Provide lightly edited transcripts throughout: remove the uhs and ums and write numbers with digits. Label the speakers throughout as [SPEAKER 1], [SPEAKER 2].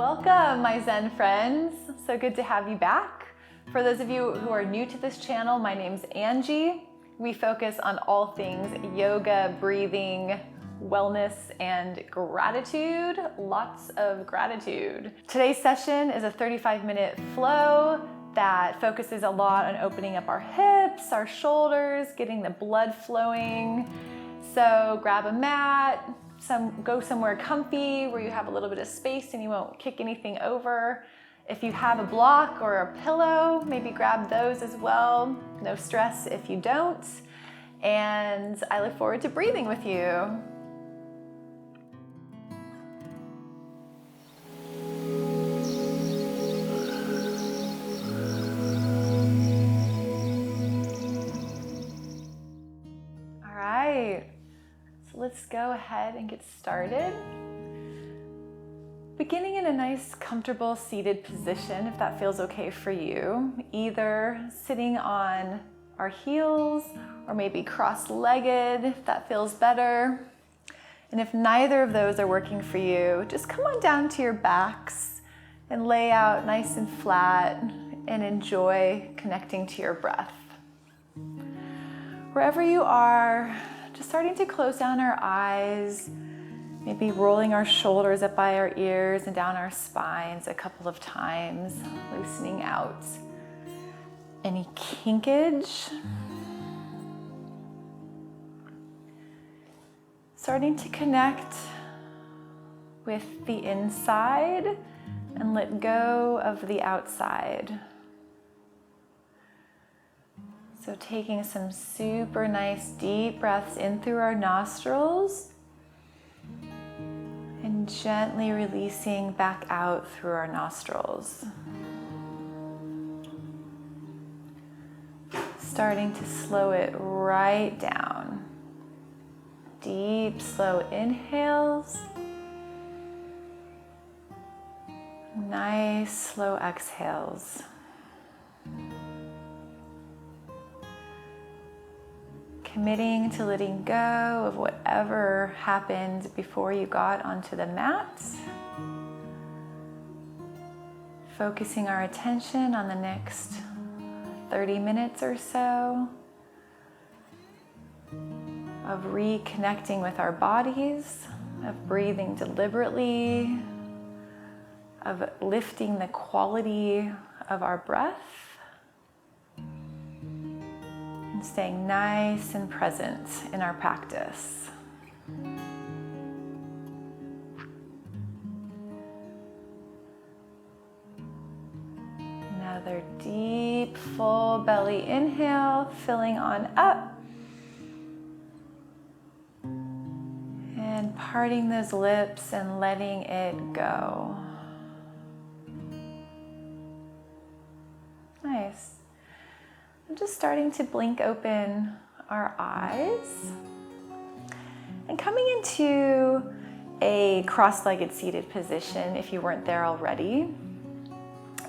[SPEAKER 1] Welcome, my Zen friends. So good to have you back. For those of you who are new to this channel, my name's Angie. We focus on all things yoga, breathing, wellness, and gratitude. Lots of gratitude. Today's session is a 35-minute flow that focuses a lot on opening up our hips, our shoulders, getting the blood flowing. So grab a mat, go somewhere comfy where you have a little bit of space and you won't kick anything over. If you have a block or a pillow, maybe grab those as well. No stress if you don't. And I look forward to breathing with you. All right. So let's go ahead and get started. Beginning in a nice, comfortable seated position, if that feels okay for you, either sitting on our heels or maybe cross-legged, if that feels better. And if neither of those are working for you, just come on down to your backs and lay out nice and flat and enjoy connecting to your breath. Wherever you are, just starting to close down our eyes, maybe rolling our shoulders up by our ears and down our spines a couple of times, loosening out any kinkage. Starting to connect with the inside and let go of the outside. So taking some super nice deep breaths in through our nostrils and gently releasing back out through our nostrils. Starting to slow it right down. Deep, slow inhales. Nice, slow exhales. Committing to letting go of whatever happened before you got onto the mat. Focusing our attention on the next 30 minutes or so of reconnecting with our bodies, of breathing deliberately, of lifting the quality of our breath, and staying nice and present in our practice. Another deep, full belly inhale, filling on up. And parting those lips and letting it go. Nice. I'm just starting to blink open our eyes. And coming into a cross-legged seated position if you weren't there already.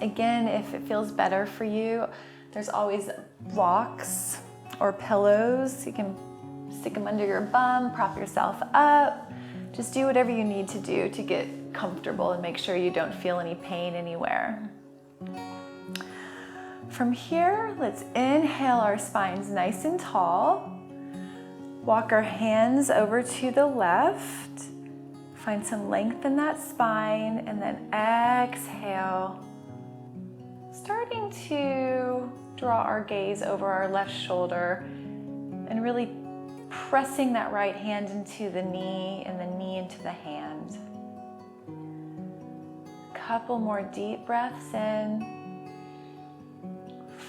[SPEAKER 1] Again, if it feels better for you, there's always blocks or pillows. You can stick them under your bum, prop yourself up. Just do whatever you need to do to get comfortable and make sure you don't feel any pain anywhere. From here, let's inhale our spines nice and tall. Walk our hands over to the left. Find some length in that spine, and then exhale. Starting to draw our gaze over our left shoulder and really pressing that right hand into the knee and the knee into the hand. Couple more deep breaths in,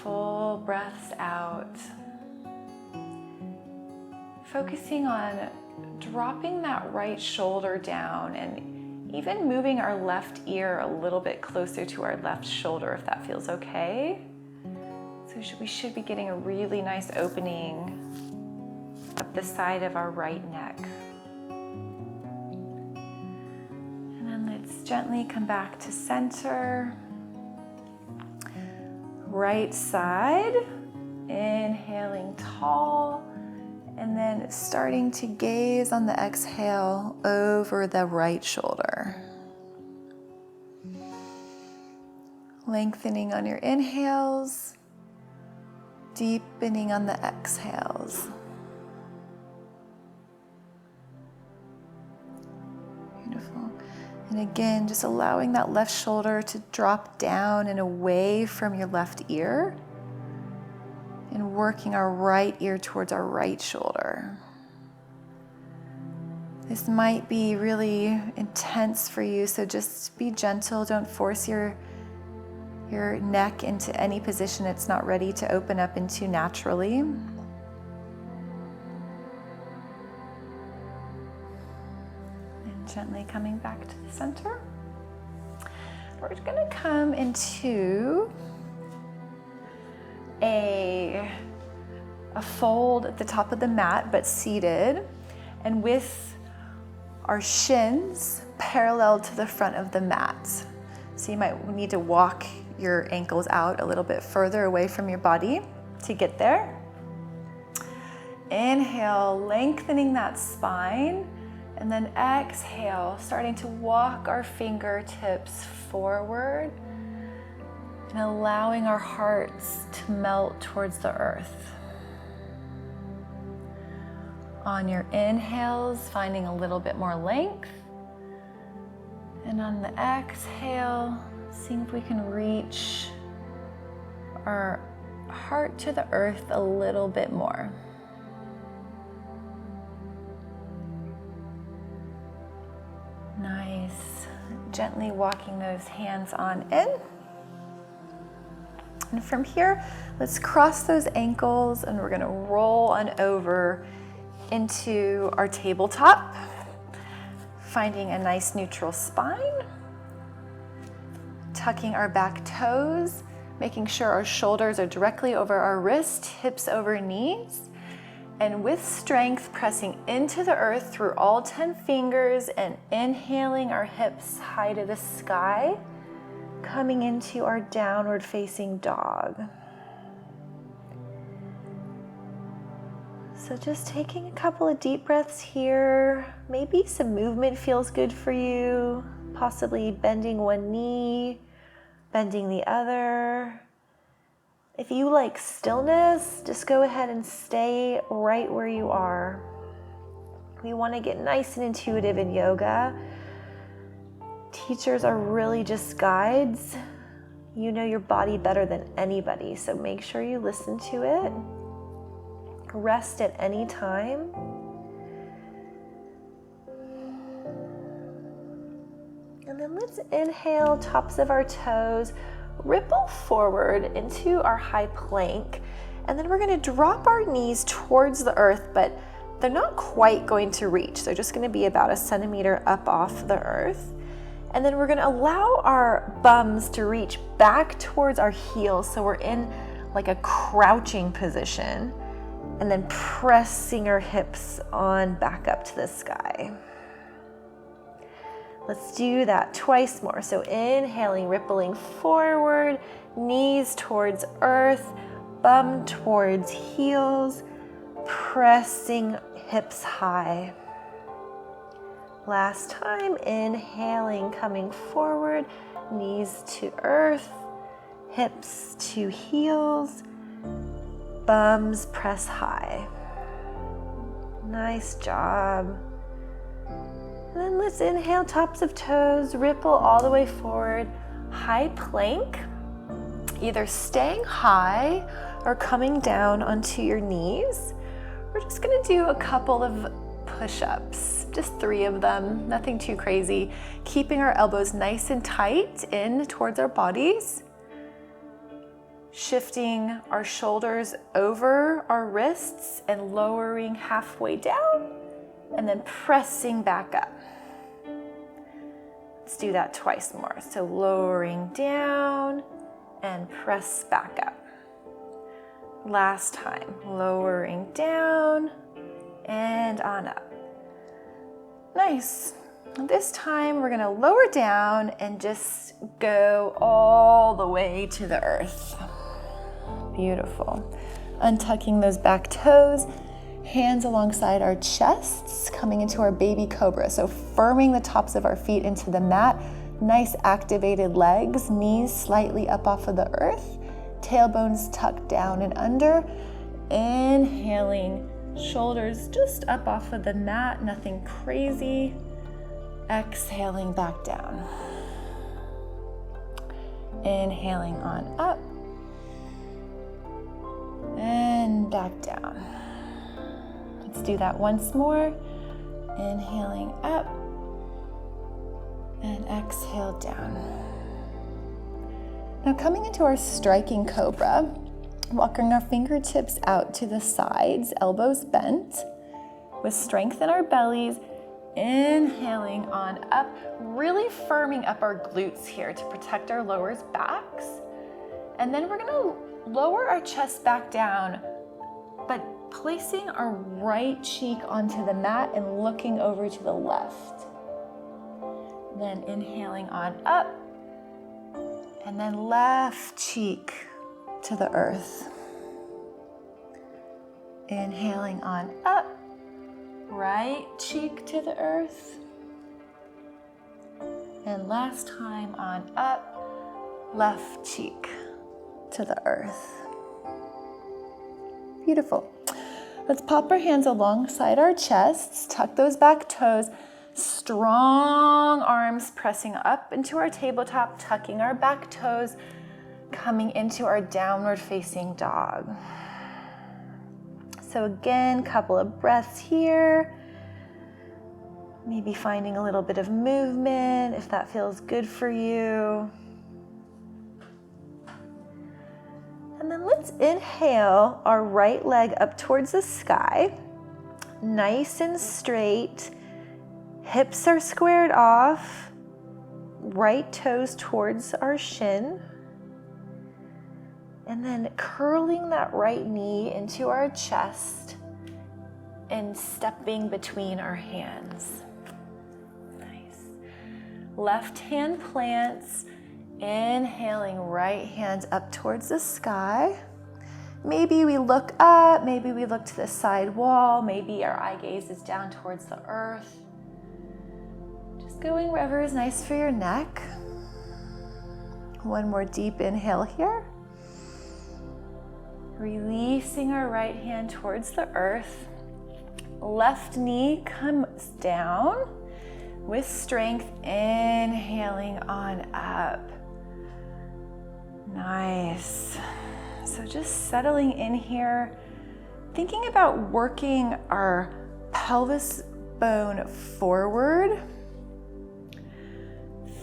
[SPEAKER 1] full breaths out. Focusing on dropping that right shoulder down and even moving our left ear a little bit closer to our left shoulder if that feels okay. So we should be getting a really nice opening up the side of our right neck. And then let's gently come back to center. Right side, inhaling tall, and then starting to gaze on the exhale over the right shoulder. Lengthening on your inhales, deepening on the exhales. Beautiful. And again, just allowing that left shoulder to drop down and away from your left ear, and working our right ear towards our right shoulder. This might be really intense for you, so just be gentle. Don't force your neck into any position it's not ready to open up into naturally. And gently coming back to the center. We're going to come into a fold at the top of the mat, but seated, and with our shins parallel to the front of the mat. So you might need to walk your ankles out a little bit further away from your body to get there. Inhale, lengthening that spine, and then exhale, starting to walk our fingertips forward and allowing our hearts to melt towards the earth. On your inhales, finding a little bit more length. And on the exhale, seeing if we can reach our heart to the earth a little bit more. Nice. Gently walking those hands on in. And from here, let's cross those ankles and we're going to roll on over into our tabletop, finding a nice neutral spine, tucking our back toes, making sure our shoulders are directly over our wrist, hips over knees, and with strength pressing into the earth through all 10 fingers and inhaling our hips high to the sky, coming into our downward facing dog. So just taking a couple of deep breaths here. Maybe some movement feels good for you, possibly bending one knee, bending the other. If you like stillness, just go ahead and stay right where you are. We want to get nice and intuitive in yoga. Teachers are really just guides. You know your body better than anybody, so make sure you listen to it. Rest at any time. And then let's inhale, tops of our toes, ripple forward into our high plank. And then we're going to drop our knees towards the earth, but they're not quite going to reach. They're just going to be about a centimeter up off the earth. And then we're going to allow our bums to reach back towards our heels. So we're in like a crouching position. And then pressing our hips on back up to the sky. Let's do that twice more. So inhaling, rippling forward, knees towards earth, bum towards heels, pressing hips high. Last time, inhaling, coming forward, knees to earth, hips to heels, bums press high. Nice job. And then let's inhale, tops of toes, ripple all the way forward, high plank, either staying high or coming down onto your knees. We're just gonna do a couple of push-ups, just 3 of them, nothing too crazy. Keeping our elbows nice and tight in towards our bodies. Shifting our shoulders over our wrists and lowering halfway down and then pressing back up. Let's do that twice more. So lowering down and press back up. Last time, lowering down and on up. Nice. This time we're gonna lower down and just go all the way to the earth. Beautiful. Untucking those back toes, hands alongside our chests, coming into our baby cobra. So firming the tops of our feet into the mat, Nice activated legs, knees slightly up off of the earth, tailbones tucked down and under. Inhaling, shoulders just up off of the mat, nothing crazy. Exhaling back down. Inhaling on up and back down. Let's do that once more. Inhaling up and exhale down. Now coming into our striking cobra, walking our fingertips out to the sides, elbows bent, with strength in our bellies. Inhaling on up, really firming up our glutes here to protect our lower backs. And then we're gonna lower our chest back down, but placing our right cheek onto the mat and looking over to the left. Then inhaling on up, and then left cheek to the earth. Inhaling on up, right cheek to the earth. And last time on up, left cheek to the earth. Beautiful. Let's pop our hands alongside our chests, tuck those back toes, strong arms pressing up into our tabletop, tucking our back toes, coming into our downward facing dog. So again, couple of breaths here. Maybe finding a little bit of movement if that feels good for you. And then let's inhale our right leg up towards the sky, nice and straight. Hips are squared off, right toes towards our shin. And then curling that right knee into our chest and stepping between our hands. Nice. Left hand plants, inhaling, right hand up towards the sky. Maybe we look up, maybe we look to the side wall, maybe our eye gaze is down towards the earth. Just going wherever is nice for your neck. One more deep inhale here. Releasing our right hand towards the earth. Left knee comes down with strength, inhaling on up. Nice. So just settling in here, thinking about working our pelvis bone forward.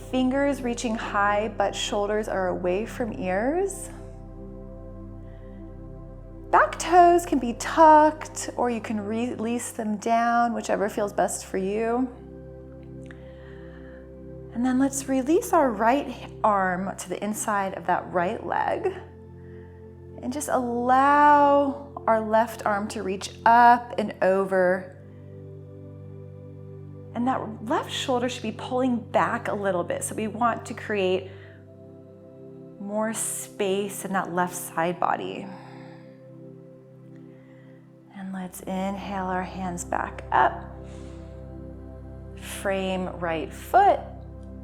[SPEAKER 1] Fingers reaching high, but shoulders are away from ears. Back toes can be tucked, or you can release them down, whichever feels best for you. And then let's release our right arm to the inside of that right leg. And just allow our left arm to reach up and over. And that left shoulder should be pulling back a little bit. So we want to create more space in that left side body. And let's inhale our hands back up. Frame right foot,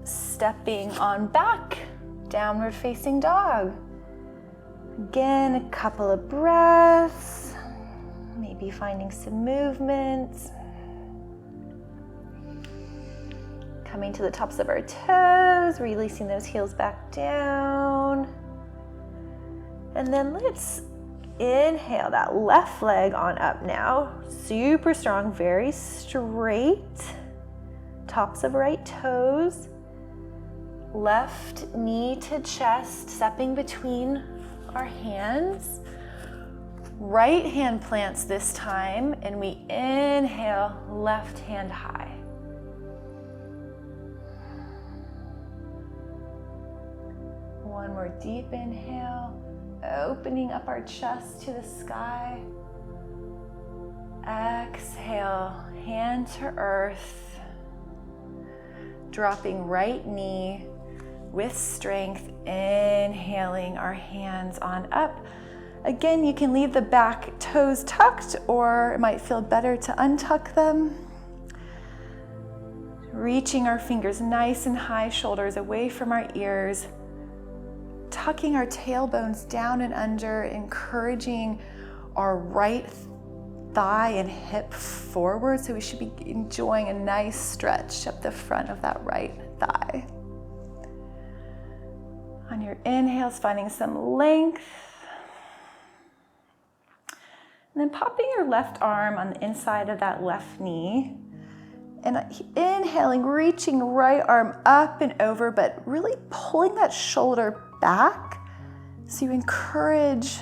[SPEAKER 1] stepping on back, downward facing dog. Again, a couple of breaths, maybe finding some movement. Coming to the tops of our toes, releasing those heels back down. And then let's inhale that left leg on up now. Super strong, very straight. Tops of right toes. Left knee to chest, stepping between our hands. Right hand plants this time, and we inhale, left hand high. One more deep inhale, opening up our chest to the sky. Exhale, hand to earth. Dropping right knee with strength, inhaling our hands on up. Again, you can leave the back toes tucked, or it might feel better to untuck them. reaching our fingers nice and high, shoulders away from our ears, tucking our tailbones down and under, encouraging our right thigh and hip forward. So we should be enjoying a nice stretch up the front of that right thigh. On your inhales, finding some length. And then popping your left arm on the inside of that left knee. And inhaling, reaching right arm up and over, but really pulling that shoulder back. So you encourage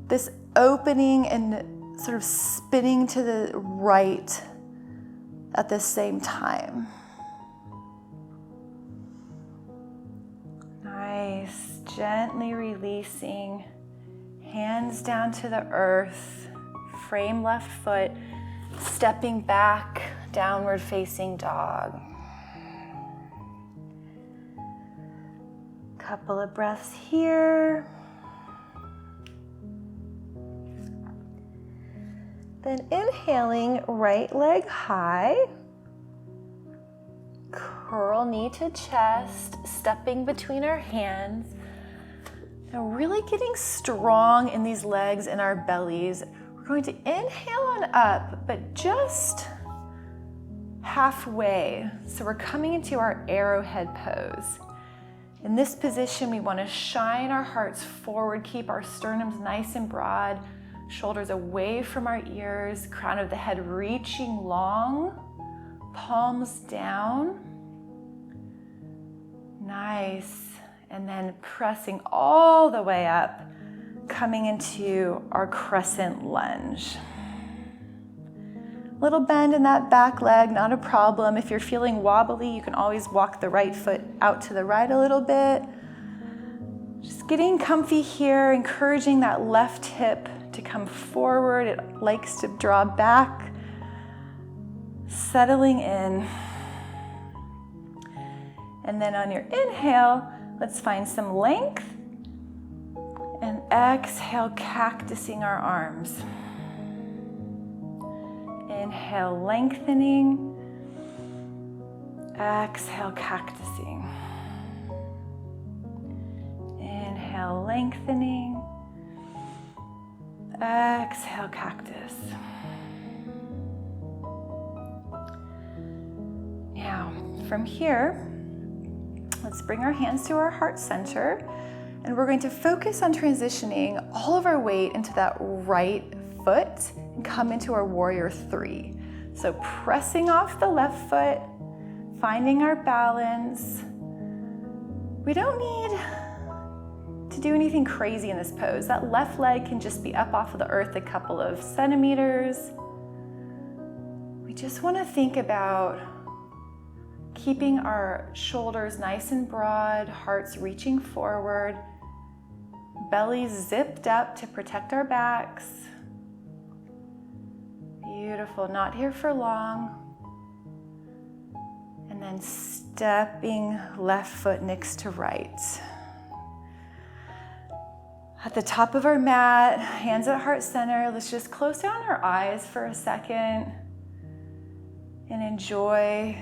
[SPEAKER 1] this opening and sort of spinning to the right at the same time. Nice, gently releasing, hands down to the earth, frame left foot, stepping back, downward facing dog. Couple of breaths here. Then inhaling, right leg high. Curl knee to chest, stepping between our hands. Now really getting strong in these legs and our bellies. We're going to inhale on up, but just halfway. So we're coming into our arrowhead pose. In this position, we want to shine our hearts forward, keep our sternums nice and broad, shoulders away from our ears, crown of the head reaching long, palms down. Nice. And then pressing all the way up, coming into our crescent lunge. Little bend in that back leg, not a problem. If you're feeling wobbly, you can always walk the right foot out to the right a little bit. Just getting comfy here, encouraging that left hip to come forward. It likes to draw back, settling in. And then on your inhale, let's find some length. And exhale, cactusing our arms. Inhale, lengthening. Exhale, cactusing. Inhale, lengthening. Exhale, cactus. Now, from here, let's bring our hands to our heart center, and we're going to focus on transitioning all of our weight into that right foot and come into our warrior three. So pressing off the left foot, finding our balance. We don't need to do anything crazy in this pose. That left leg can just be up off of the earth a couple of centimeters. We just want to think about keeping our shoulders nice and broad, hearts reaching forward, bellies zipped up to protect our backs. Beautiful, not here for long. And then stepping left foot next to right. At the top of our mat, hands at heart center, let's just close down our eyes for a second and enjoy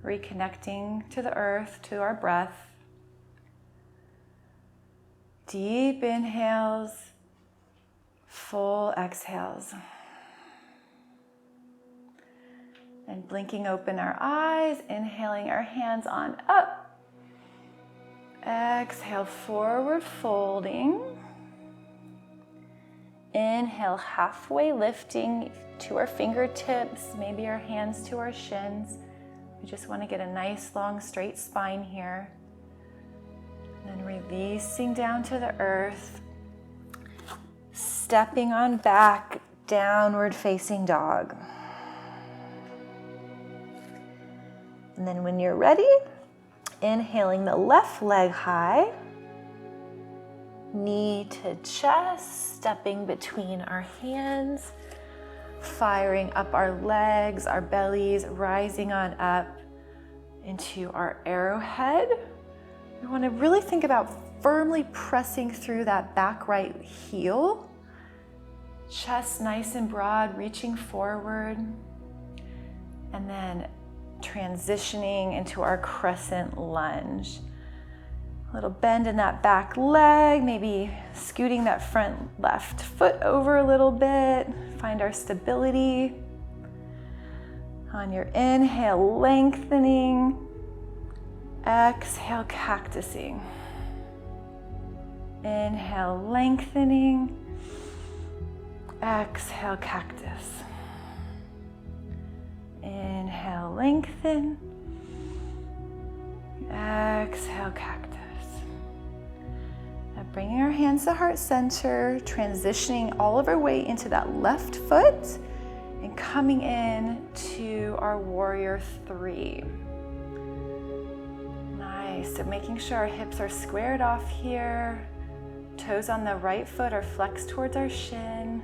[SPEAKER 1] reconnecting to the earth, to our breath. Deep inhales, full exhales. And blinking open our eyes, inhaling our hands on up. Exhale, forward folding. Inhale, halfway lifting to our fingertips, maybe our hands to our shins. We just want to get a nice long straight spine here. And then releasing down to the earth. Stepping on back, downward facing dog. And then when you're ready, inhaling the left leg high, knee to chest, stepping between our hands, firing up our legs, our bellies, rising on up into our arrowhead. We want to really think about firmly pressing through that back right heel. Chest nice and broad, reaching forward. And then transitioning into our crescent lunge. A little bend in that back leg, maybe scooting that front left foot over a little bit. Find our stability. On your inhale, lengthening. Exhale, cactusing. Inhale, lengthening. Exhale, cactus. Inhale, lengthen. Exhale, cactus. Now bringing our hands to heart center, transitioning all of our weight into that left foot and coming in to our warrior three. Nice, so making sure our hips are squared off here. Toes on the right foot are flexed towards our shin.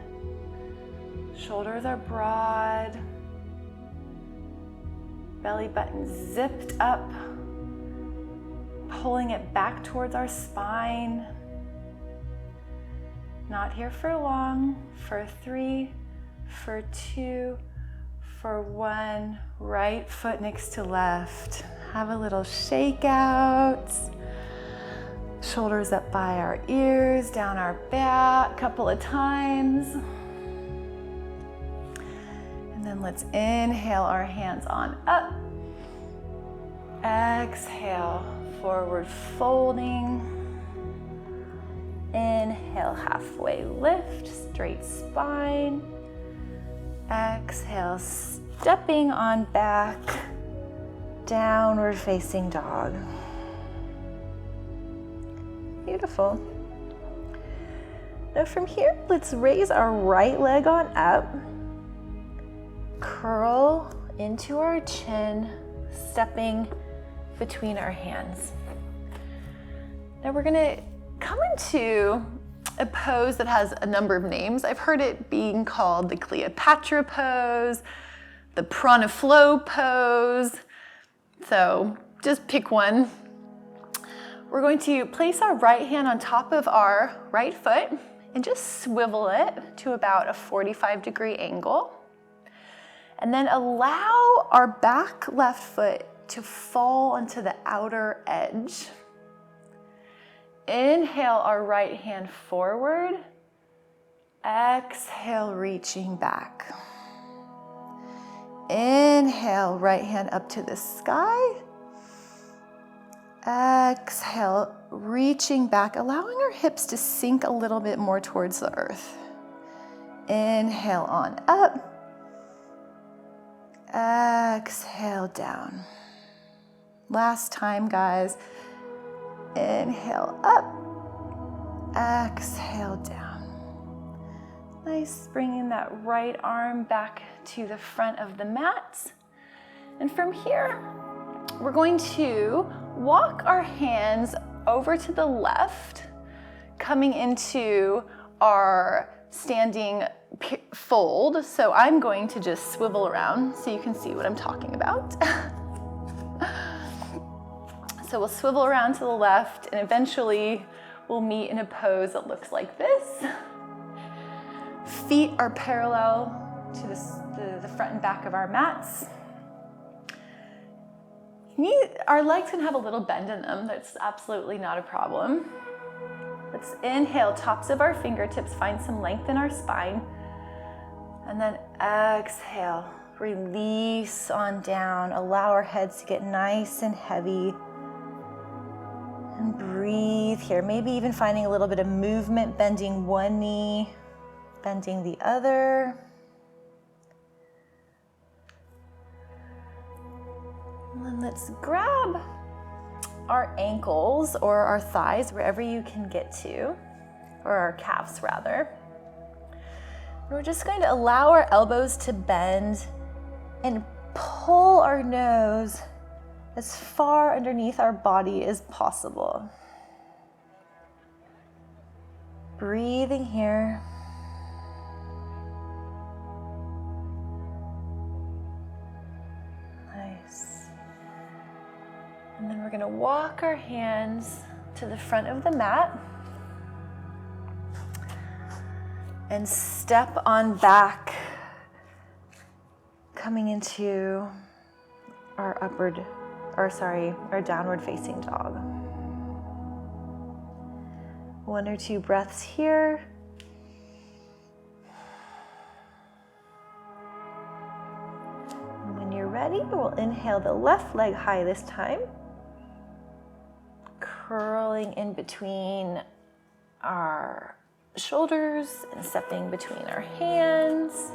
[SPEAKER 1] Shoulders are broad. Belly button zipped up, pulling it back towards our spine. Not here for long, for 3, for 2, for 1. Right foot next to left. Have a little shake out. Shoulders up by our ears, down our back, couple of times. And then let's inhale our hands on up. Exhale, forward folding. Inhale, halfway lift, straight spine. Exhale, stepping on back, downward facing dog. Beautiful. Now from here, let's raise our right leg on up. Curl into our chin, stepping between our hands. Now we're gonna come into a pose that has a number of names. I've heard it being called the Cleopatra pose, the Prana flow pose. So just pick one. We're going to place our right hand on top of our right foot and just swivel it to about a 45-degree angle. And then allow our back left foot to fall onto the outer edge. Inhale our right hand forward. Exhale, reaching back. Inhale, right hand up to the sky. Exhale, reaching back, allowing our hips to sink a little bit more towards the earth. Inhale on up. Exhale down. Last time, guys. Inhale up. Exhale down. Nice, bringing that right arm back to the front of the mat. And from here, we're going to walk our hands over to the left, coming into our standing fold. So I'm going to just swivel around so you can see what I'm talking about. So we'll swivel around to the left and eventually we'll meet in a pose that looks like this. Feet are parallel to the front and back of our mats. Our legs can have a little bend in them. That's absolutely not a problem. Let's inhale, tops of our fingertips, find some length in our spine. And then exhale, release on down. Allow our heads to get nice and heavy. And breathe here. Maybe even finding a little bit of movement, bending one knee, bending the other. And then let's grab our ankles or our thighs, wherever you can get to, or our calves rather. And we're just going to allow our elbows to bend and pull our nose as far underneath our body as possible. Breathing here. Nice. And then we're going to walk our hands to the front of the mat and step on back, coming into our downward facing dog. 1 or 2 breaths here. And when you're ready, we'll inhale the left leg high this time, curling in between our shoulders and stepping between our hands.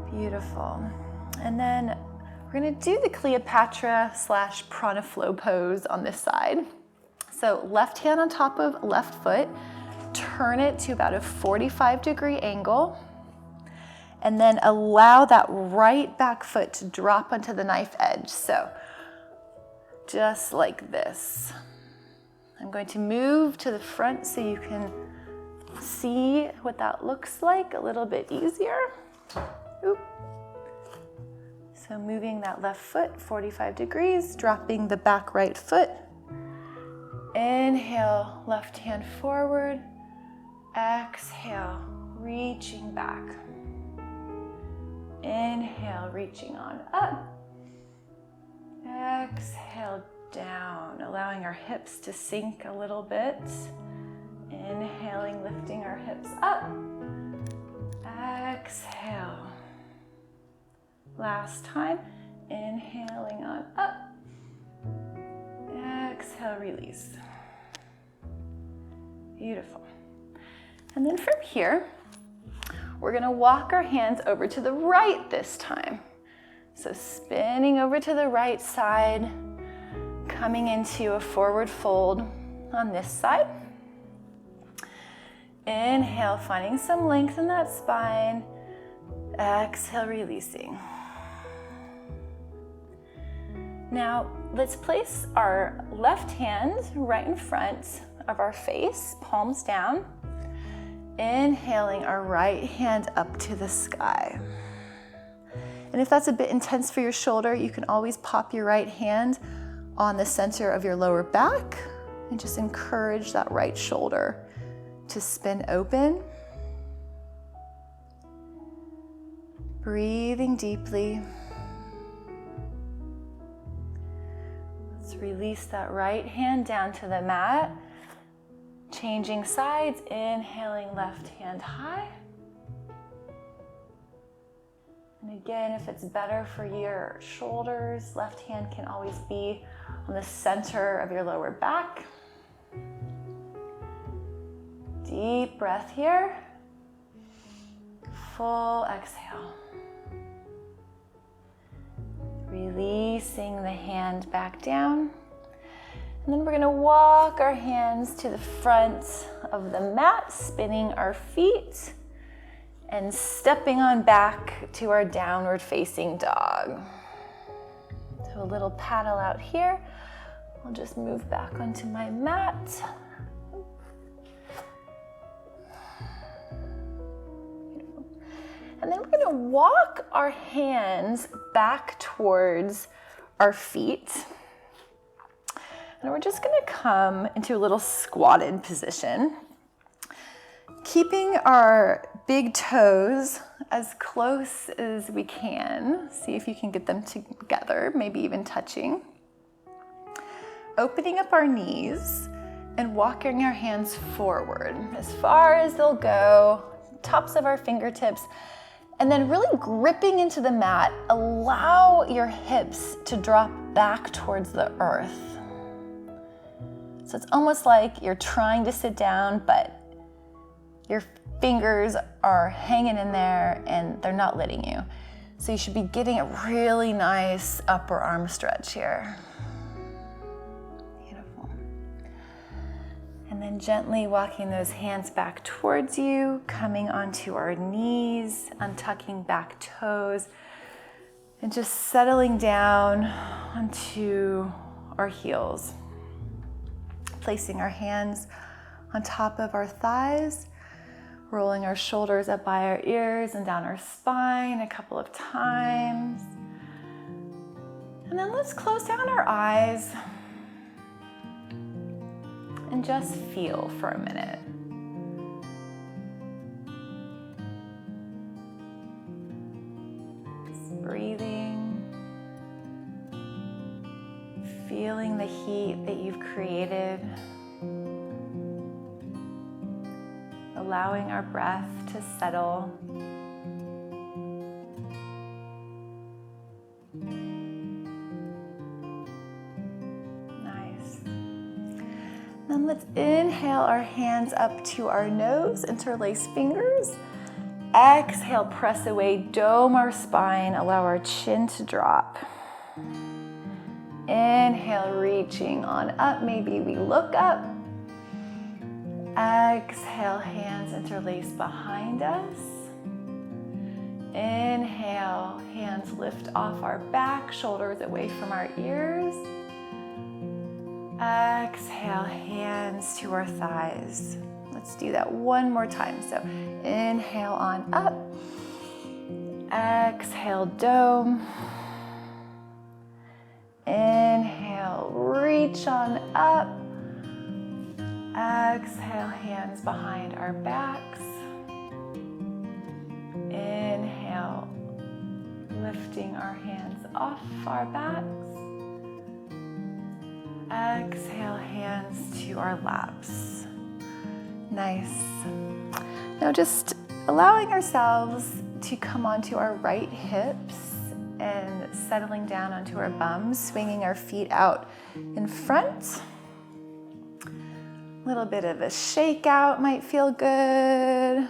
[SPEAKER 1] Beautiful. And then we're gonna do the Cleopatra / Prana flow pose on this side. So left hand on top of left foot, turn it to about a 45-degree angle, and then allow that right back foot to drop onto the knife edge. So just like this. I'm going to move to the front so you can see what that looks like a little bit easier. Oop. So moving that left foot 45 degrees, dropping the back right foot. Inhale, left hand forward. Exhale, reaching back. Inhale, reaching on up. Exhale, down, allowing our hips to sink a little bit. Inhaling, lifting our hips up. Exhale. Last time, inhaling on up. Exhale, release. Beautiful. And then from here, we're gonna walk our hands over to the right this time. So spinning over to the right side, coming into a forward fold on this side. Inhale, finding some length in that spine. Exhale, releasing. Now, let's place our left hand right in front of our face, palms down. Inhaling our right hand up to the sky. And if that's a bit intense for your shoulder, you can always pop your right hand on the center of your lower back and just encourage that right shoulder to spin open. Breathing deeply. Let's release that right hand down to the mat. Changing sides, inhaling left hand high. And again, if it's better for your shoulders, left hand can always be on the center of your lower back. Deep breath here. Full exhale. Releasing the hand back down. And then we're gonna walk our hands to the front of the mat, spinning our feet and stepping on back to our downward facing dog. So a little paddle out here. I'll just move back onto my mat. Beautiful. And then we're gonna walk our hands back towards our feet. And we're just gonna come into a little squatted position, keeping our big toes as close as we can. See if you can get them together, maybe even touching. Opening up our knees and walking our hands forward as far as they'll go, tops of our fingertips, and then really gripping into the mat. Allow your hips to drop back towards the earth. So it's almost like you're trying to sit down, but your fingers are hanging in there and they're not letting you. So you should be getting a really nice upper arm stretch here. Beautiful. And then gently walking those hands back towards you, coming onto our knees, untucking back toes, and just settling down onto our heels. Placing our hands on top of our thighs, rolling our shoulders up by our ears and down our spine a couple of times. And then let's close down our eyes and just feel for a minute. feet that you've created, allowing our breath to settle. Nice. Then let's inhale our hands up to our nose, interlace fingers. Exhale, press away, dome our spine, allow our chin to drop. Inhale, reaching on up, maybe we look up. Exhale, hands interlace behind us. Inhale, hands lift off our back, shoulders away from our ears. Exhale, hands to our thighs. Let's do that one more time. So inhale on up. Exhale, dome. Inhale, reach on up. Exhale, hands behind our backs. Inhale, lifting our hands off our backs. Exhale, hands to our laps. Nice. Now just allowing ourselves to come onto our right hips and settling down onto our bums, swinging our feet out in front. A little bit of a shake out might feel good.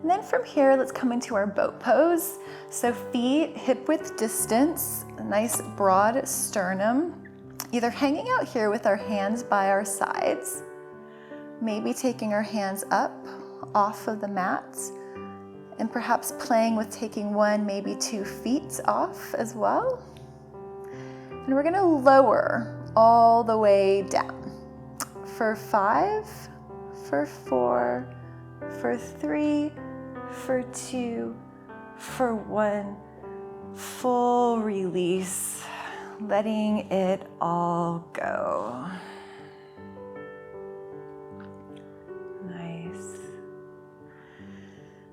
[SPEAKER 1] And then from here, let's come into our boat pose. So feet hip width distance, a nice broad sternum, either hanging out here with our hands by our sides, maybe taking our hands up off of the mat, and perhaps playing with taking 1, maybe 2 feet off as well. And we're gonna lower all the way down. For 5, for 4, for 3, for 2, for 1, full release, letting it all go. Nice.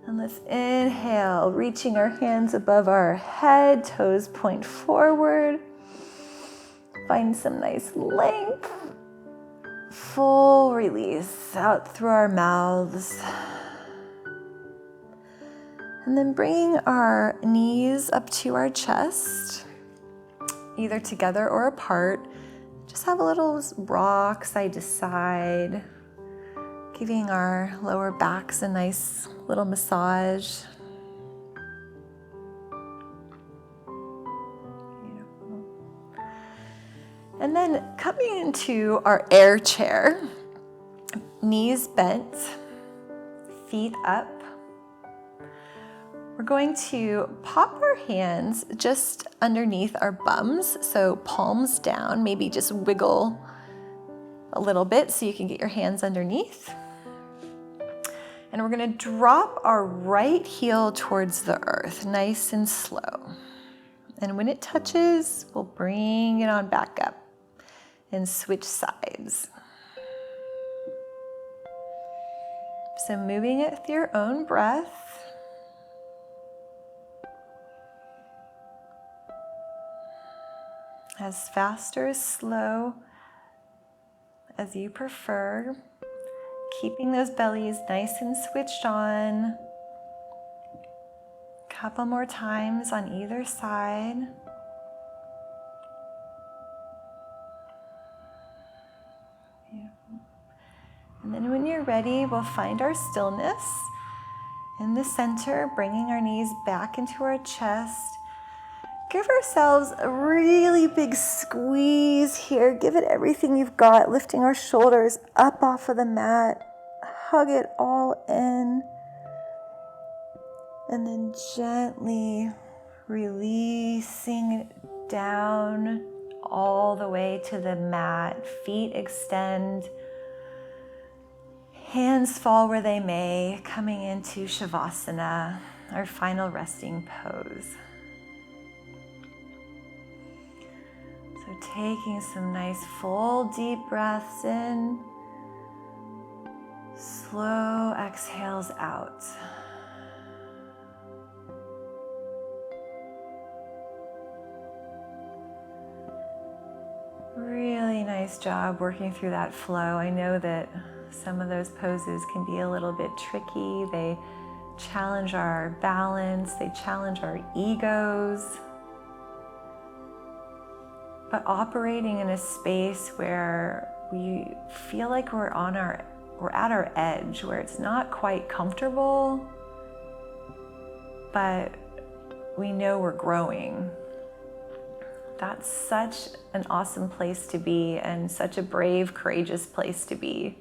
[SPEAKER 1] And let's inhale, reaching our hands above our head, toes point forward. Find some nice length. Full release out through our mouths. And then bringing our knees up to our chest, either together or apart. Just have a little rock side to side, giving our lower backs a nice little massage. Beautiful. And then coming into our air chair, knees bent, feet up. We're going to pop our hands just underneath our bums, so palms down, maybe just wiggle a little bit so you can get your hands underneath. And we're gonna drop our right heel towards the earth, nice and slow. And when it touches, we'll bring it on back up and switch sides. So moving it with your own breath. As fast or as slow as you prefer, keeping those bellies nice and switched on. Couple more times on either side. Beautiful. And then when you're ready, we'll find our stillness in the center, bringing our knees back into our chest. Give ourselves a really big squeeze here. Give it everything you've got, lifting our shoulders up off of the mat. Hug it all in. And then gently releasing down all the way to the mat. Feet extend. Hands fall where they may, coming into Shavasana, our final resting pose. So taking some nice full deep breaths in, slow exhales out. Really nice job working through that flow. I know that some of those poses can be a little bit tricky. They challenge our balance, they challenge our egos. But operating in a space where we feel like we're at our edge, where it's not quite comfortable, but we know we're growing. That's such an awesome place to be, and such a brave, courageous place to be,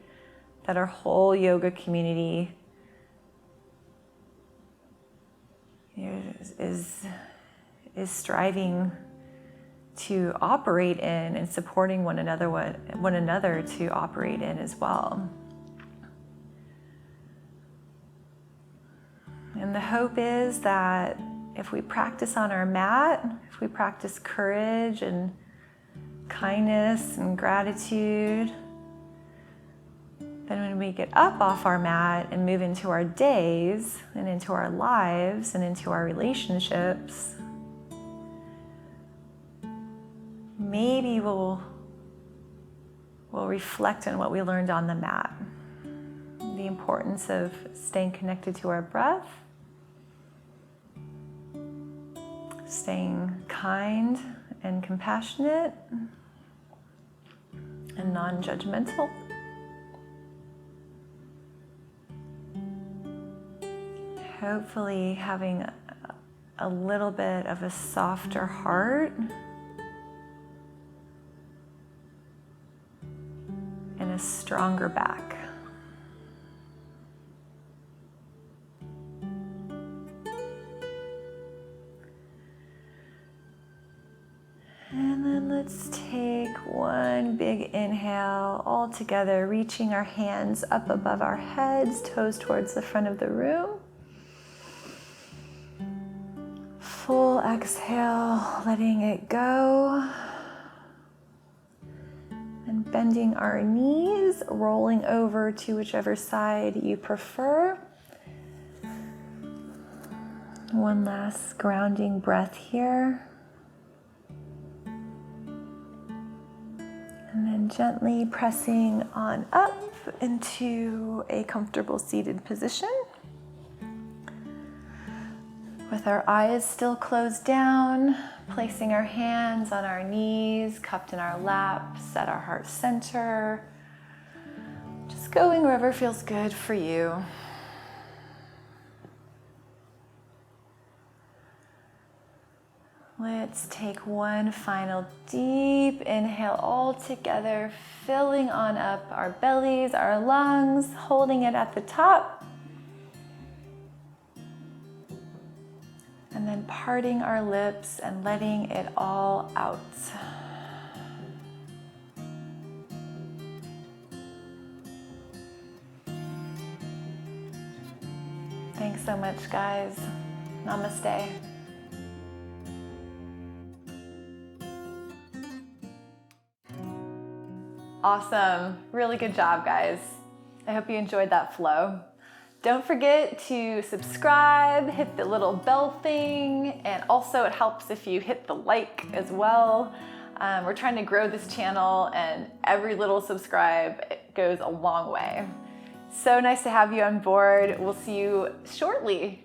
[SPEAKER 1] that our whole yoga community is striving to operate in, and supporting one another to operate in as well. And the hope is that if we practice on our mat, if we practice courage and kindness and gratitude, then when we get up off our mat and move into our days and into our lives and into our relationships, maybe we'll reflect on what we learned on the mat. The importance of staying connected to our breath, staying kind and compassionate and non-judgmental. Hopefully having a little bit of a softer heart and a stronger back. And then let's take one big inhale all together, reaching our hands up above our heads, toes towards the front of the room. Full exhale, letting it go. And bending our knees, rolling over to whichever side you prefer. One last grounding breath here. And then gently pressing on up into a comfortable seated position. With our eyes still closed down, placing our hands on our knees, cupped in our laps, at our heart center. Just going wherever feels good for you. Let's take one final deep inhale all together, filling on up our bellies, our lungs, holding it at the top. And then parting our lips and letting it all out. Thanks so much, guys. Namaste. Awesome. Really good job, guys. I hope you enjoyed that flow. Don't forget to subscribe, hit the little bell thing, and also it helps if you hit the like as well. We're trying to grow this channel, and every little subscribe goes a long way. So nice to have you on board. We'll see you shortly.